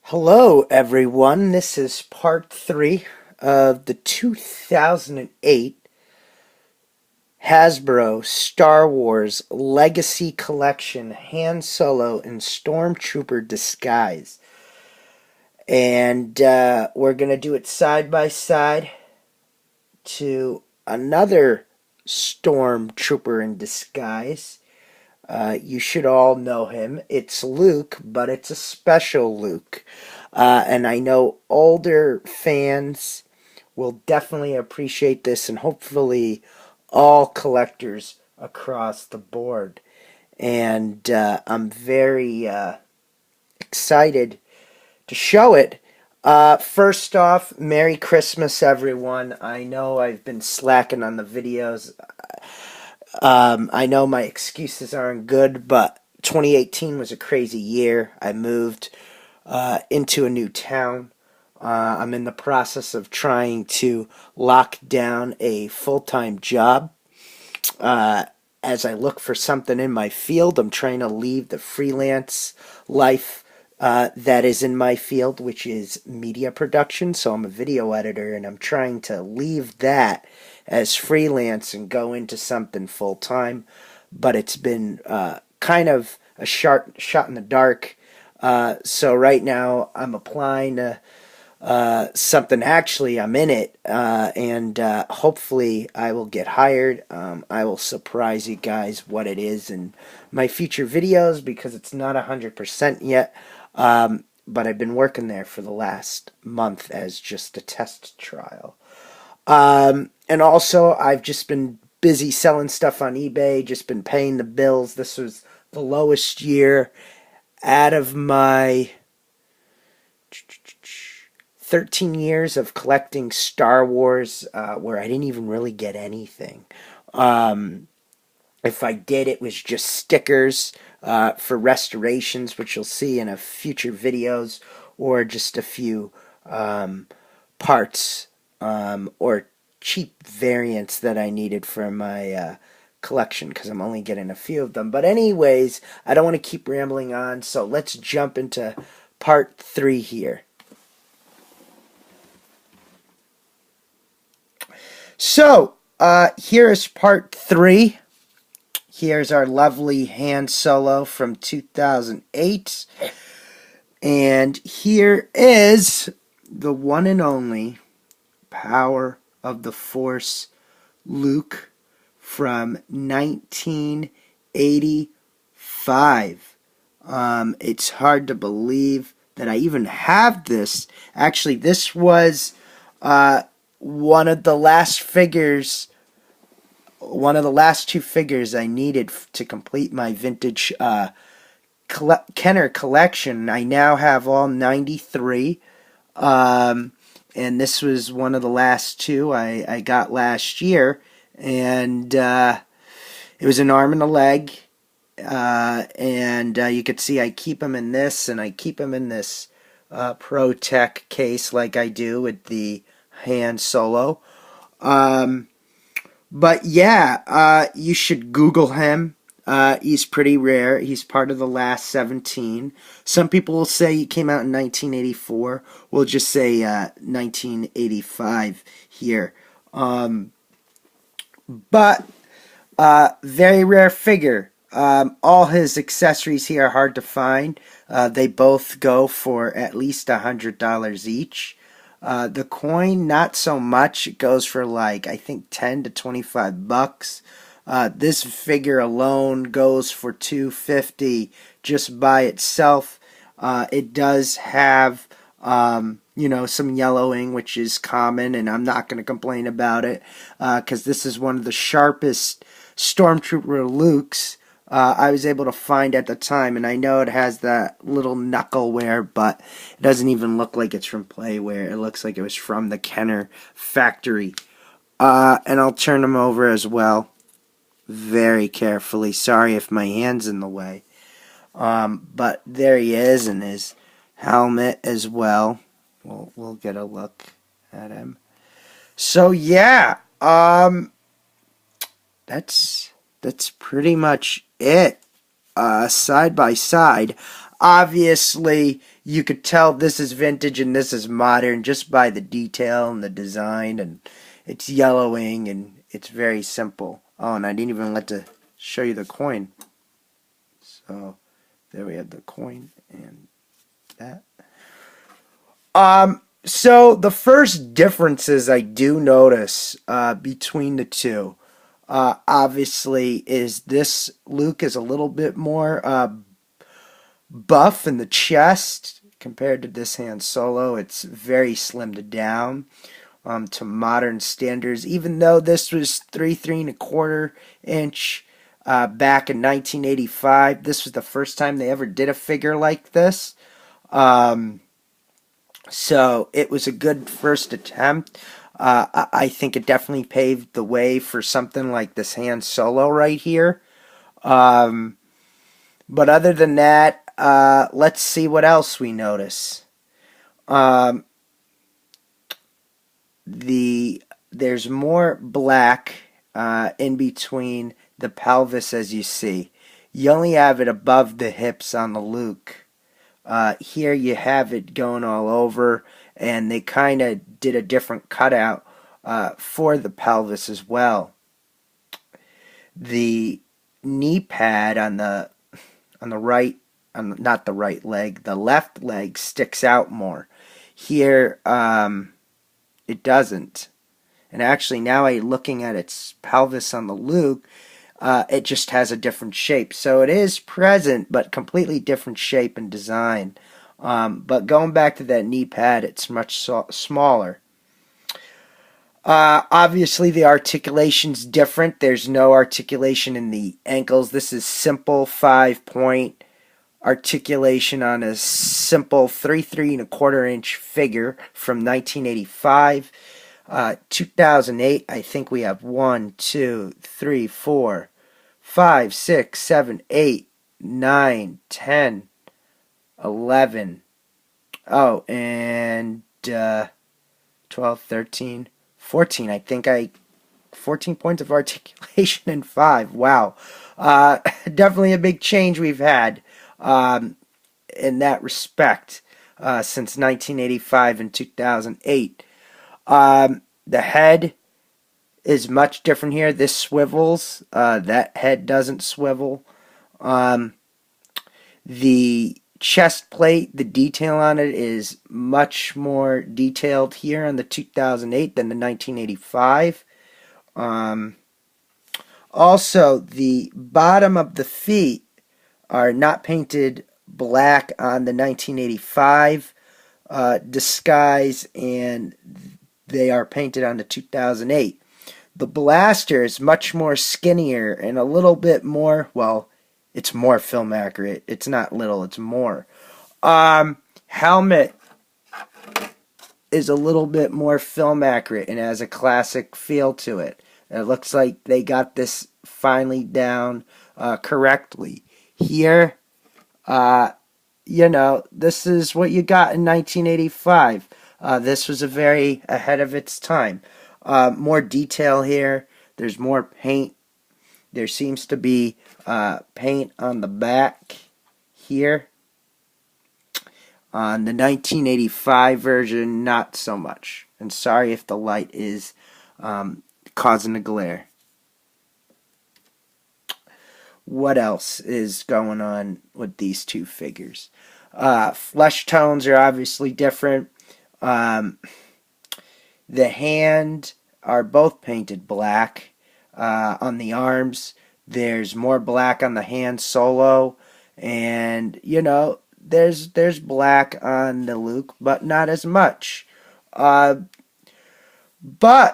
Hello, everyone. This is part 3 of the 2008 Hasbro Star Wars Legacy Collection Han Solo and Stormtrooper Disguise. And we're going to do it side by side to another Stormtrooper in disguise. You should all know him. It's Luke, but it's a special Luke. And I know older fans will definitely appreciate this, and hopefully all collectors across the board. And I'm very excited to show it. First off, Merry Christmas, everyone. I know I've been slacking on the videos. I know my excuses aren't good, but 2018 was a crazy year. I moved into a new town. I'm in the process of trying to lock down a full-time job. As I look for something in my field, I'm trying to leave the freelance life that is in my field, which is media production. So I'm a video editor, and I'm trying to leave that as freelance and go into something full-time. But it's been kind of a shot in the dark. So right now I'm applying to something. Actually, I'm in it, and hopefully I will get hired. I will surprise you guys what it is in my future videos because it's not 100% yet. But I've been working there for the last month as just a test trial. And also, I've just been busy selling stuff on eBay, just been paying the bills. This was the lowest year out of my 13 years of collecting Star Wars, where I didn't even really get anything. If I did, it was just stickers for restorations, which you'll see in a future videos, or just a few parts or cheap variants that I needed for my collection, because I'm only getting a few of them. But anyways, I don't want to keep rambling on, so let's jump into part 3 here. So, here is part 3. Here's our lovely Han Solo from 2008. And here is the one and only Power of the Force Luke from 1985. It's hard to believe that I even have this. Actually, this was one of the last figures, one of the last 2 figures I needed to complete my vintage Kenner collection. I now have all 93, and this was one of the last 2 I got last year, and it was an arm and a leg, and you could see I keep them in this, and I keep them in this Pro Tech case like I do with the Han Solo. But yeah, you should Google him. He's pretty rare. He's part of the last 17. Some people will say he came out in 1984. We'll just say 1985 here. But very rare figure. All his accessories here are hard to find. They both go for at least $100 each. The coin, not so much. It goes for like, I think, 10 to 25 bucks. This figure alone goes for $250 just by itself. It does have, some yellowing, which is common, and I'm not going to complain about it, because this is one of the sharpest Stormtrooper Lukes I was able to find at the time, and I know it has that little knuckle wear, but it doesn't even look like it's from Playware. It looks like it was from the Kenner factory. And I'll turn him over as well, very carefully. Sorry if my hand's in the way. But there he is, and his helmet as well. We'll get a look at him. So yeah, that's pretty much it. Side by side, Obviously, you could tell this is vintage and this is modern just by the detail and the design, and it's yellowing and it's very simple. Oh, and I didn't even let to show you the coin. So there we have the coin and that. So the first differences I do notice between the two, obviously, is this Luke is a little bit more buff in the chest compared to this Han Solo. It's very slimmed down to modern standards. Even though this was 3.25 inch back in 1985, this was the first time they ever did a figure like this. So it was a good first attempt. I think it definitely paved the way for something like this Han Solo right here. But other than that, let's see what else we notice. There's more black in between the pelvis, as you see. You only have it above the hips on the Luke. Here you have it going all over, and they kind of did a different cutout for the pelvis as well. The knee pad on the right, not the right leg, the left leg sticks out more. Here, it doesn't. And actually, now looking at its pelvis on the Luke, it just has a different shape. So it is present, but completely different shape and design. But going back to that knee pad, it's much smaller. Obviously, the articulation's different. There's no articulation in the ankles. This is simple 5-point articulation on a simple 3.25 inch figure from 1985. 2008, I think we have 1, 2, 3, 4, 5, 6, 7, 8, 9, 10, 11. Oh, and 12, 13, 14. I think 14 points of articulation in 5. Wow. Definitely a big change we've had in that respect since 1985 and 2008. The head is much different here. This swivels. That head doesn't swivel. The chest plate, the detail on it is much more detailed here on the 2008 than the 1985. Also, the bottom of the feet are not painted black on the 1985 disguise, and they are painted on the 2008. The blaster is much more skinnier and a little bit more, well, it's more film accurate. It's not little, it's more. Helmet is a little bit more film accurate and has a classic feel to it. It looks like they got this finally down correctly. Here, this is what you got in 1985. This was very ahead of its time. More detail here. There's more paint. There seems to be paint on the back here. On the 1985 version, not so much. And sorry if the light is causing a glare. What else is going on with these two figures? Flesh tones are obviously different. The hand are both painted black. On the arms, there's more black on the Han Solo, and there's black on the Luke, but not as much. But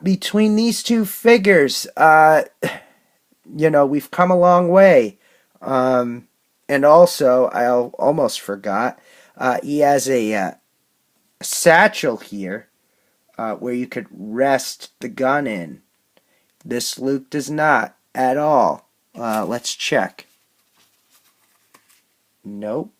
between these two figures, we've come a long way. And also, I almost forgot, he has a satchel here where you could rest the gun in. This Luke does not at all. Let's check. Nope.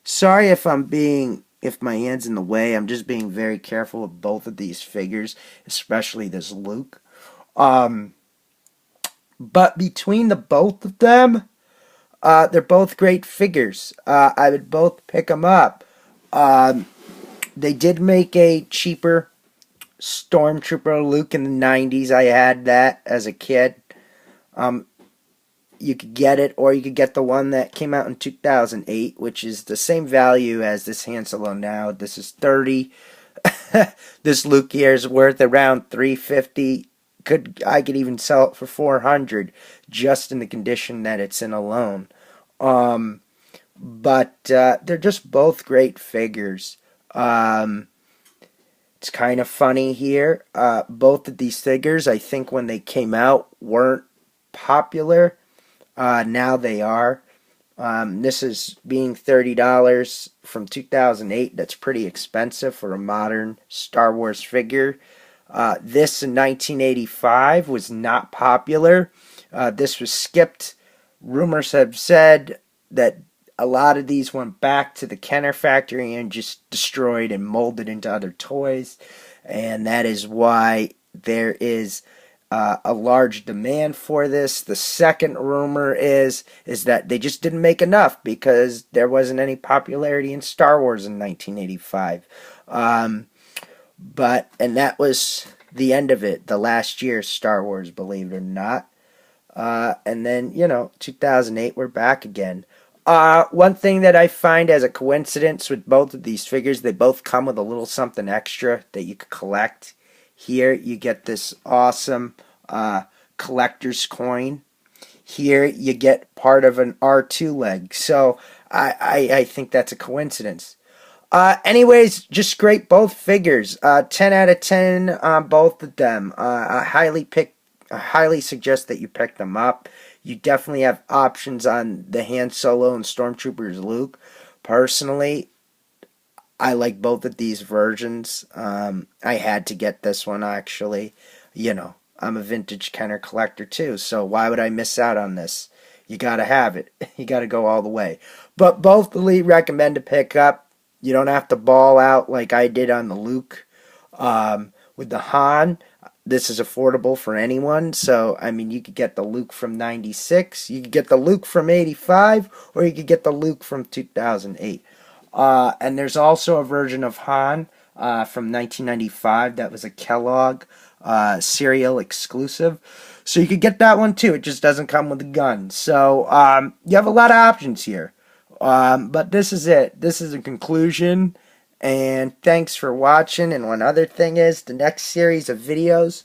Sorry if my hand's in the way. I'm just being very careful of both of these figures, especially this Luke. But between the both of them, They're both great figures. I would both pick them up. Um, they did make a cheaper Stormtrooper Luke in the 90s. I had that as a kid. Um, you could get it, or you could get the one that came out in 2008, which is the same value as this Han Solo now. This is 30. This Luke here is worth around 350. I could even sell it for 400 just in the condition that it's in alone. Um, but they're just both great figures. It's kind of funny here. Both of these figures, I think when they came out, weren't popular. Now they are. This is being $30 from 2008. That's pretty expensive for a modern Star Wars figure. This in 1985 was not popular. This was skipped. Rumors have said that a lot of these went back to the Kenner factory and just destroyed and molded into other toys. And that is why there is a large demand for this. The second rumor is that they just didn't make enough because there wasn't any popularity in Star Wars in 1985. And that was the end of it. The last year of Star Wars, believe it or not. And then, 2008, we're back again. One thing that I find as a coincidence with both of these figures, they both come with a little something extra that you could collect. Here you get this awesome collector's coin. Here you get part of an R2 leg. So I think that's a coincidence. Anyways, just great both figures. 10 out of 10 on both of them. I highly suggest that you pick them up. You definitely have options on the Han Solo and Stormtroopers Luke. Personally, I like both of these versions. I had to get this one, actually. I'm a vintage Kenner collector too, so why would I miss out on this? You gotta have it. You gotta go all the way. But both elite recommend to pick up. You don't have to ball out like I did on the Luke. With the Han, this is affordable for anyone. So, you could get the Luke from 96, you could get the Luke from 85, or you could get the Luke from 2008. And there's also a version of Han from 1995 that was a Kellogg cereal exclusive. So you could get that one too. It just doesn't come with a gun. So you have a lot of options here. But this is it. This is a conclusion. And thanks for watching. And one other thing is, the next series of videos,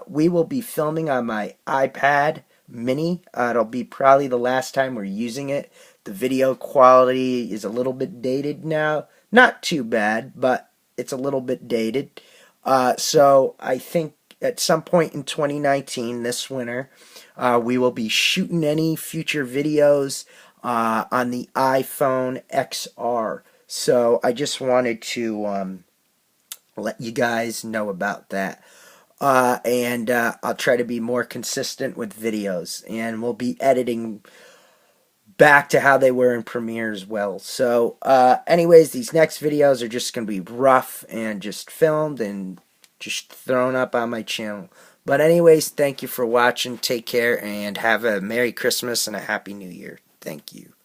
we will be filming on my iPad mini. It'll be probably the last time we're using it. The video quality is a little bit dated now. Not too bad, but it's a little bit dated. So I think at some point in 2019, this winter, we will be shooting any future videos on the iPhone XR. So I just wanted to let you guys know about that. And I'll try to be more consistent with videos. And we'll be editing back to how they were in Premiere as well. So anyways, these next videos are just going to be rough and just filmed and just thrown up on my channel. But anyways, thank you for watching. Take care and have a Merry Christmas and a Happy New Year. Thank you.